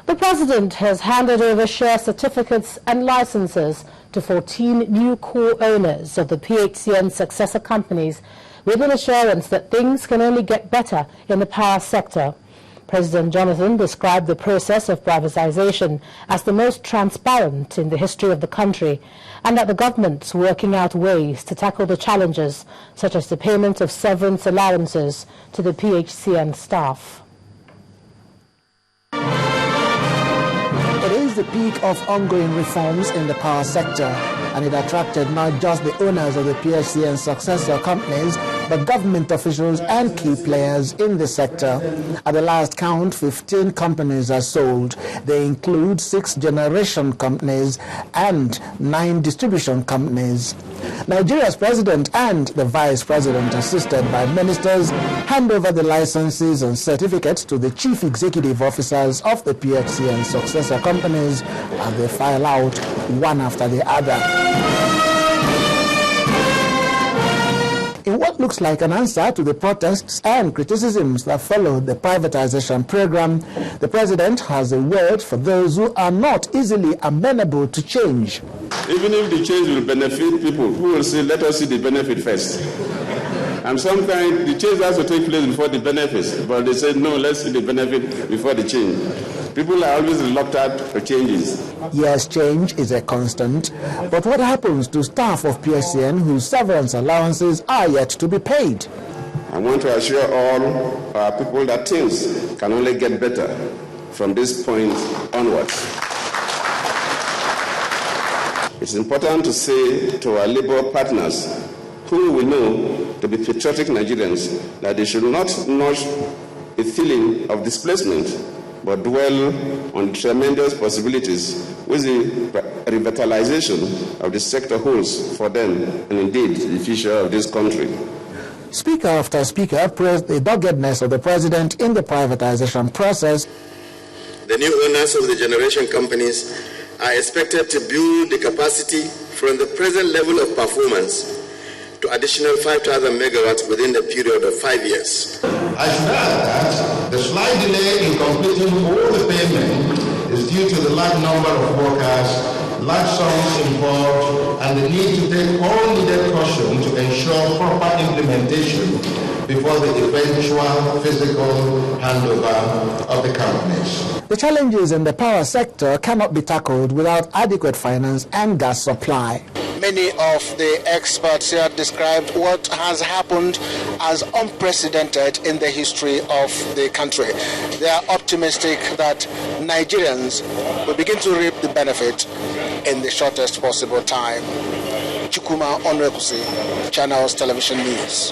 The President has handed over share certificates and licenses to 14 new core owners of the PHCN successor companies, with an assurance that things can only get better in the power sector. President Jonathan described the process of privatization as the most transparent in the history of the country, and that the government's working out ways to tackle the challenges, such as the payment of severance allowances to the PHCN staff. It is the peak of ongoing reforms in the power sector, and it attracted not just the owners of the PHCN successor companies, but government officials and key players in the sector. At the last count, 15 companies are sold. They include 6 generation companies and 9 distribution companies. Nigeria's president and the vice president, assisted by ministers, hand over the licenses and certificates to the chief executive officers of the PHCN successor companies, and they file out one after the other. In what looks like an answer to the protests and criticisms that followed the privatization program, the president has a word for those who are not easily amenable to change. Even if the change will benefit people, who will say, let us see the benefit first. And sometimes the change has to take place before the benefits, but they say, no, let's see the benefit before the change. People are always reluctant for changes. Yes, change is a constant, but what happens to staff of PHCN whose severance allowances are yet to be paid? I want to assure all our people that things can only get better from this point onwards. It's important to say to our labor partners, who we know to be patriotic Nigerians, that they should not notch a feeling of displacement, but dwell on tremendous possibilities which the revitalization of the sector holds for them and indeed the future of this country. Speaker after speaker praised the doggedness of the president in the privatization process. The new owners of the generation companies are expected to build the capacity from the present level of performance to additional 5,000 megawatts within the period of 5 years. I should add that the slight delay in completing all the payment is due to the large number of workers, large sums involved, and the need to take all needed caution to ensure proper implementation before the eventual physical handover of the companies. The challenges in the power sector cannot be tackled without adequate finance and gas supply. Many of the experts here described what has happened as unprecedented in the history of the country. They are optimistic that Nigerians will begin to reap the benefit in the shortest possible time. Chukuma Onwekusi, Channels Television News.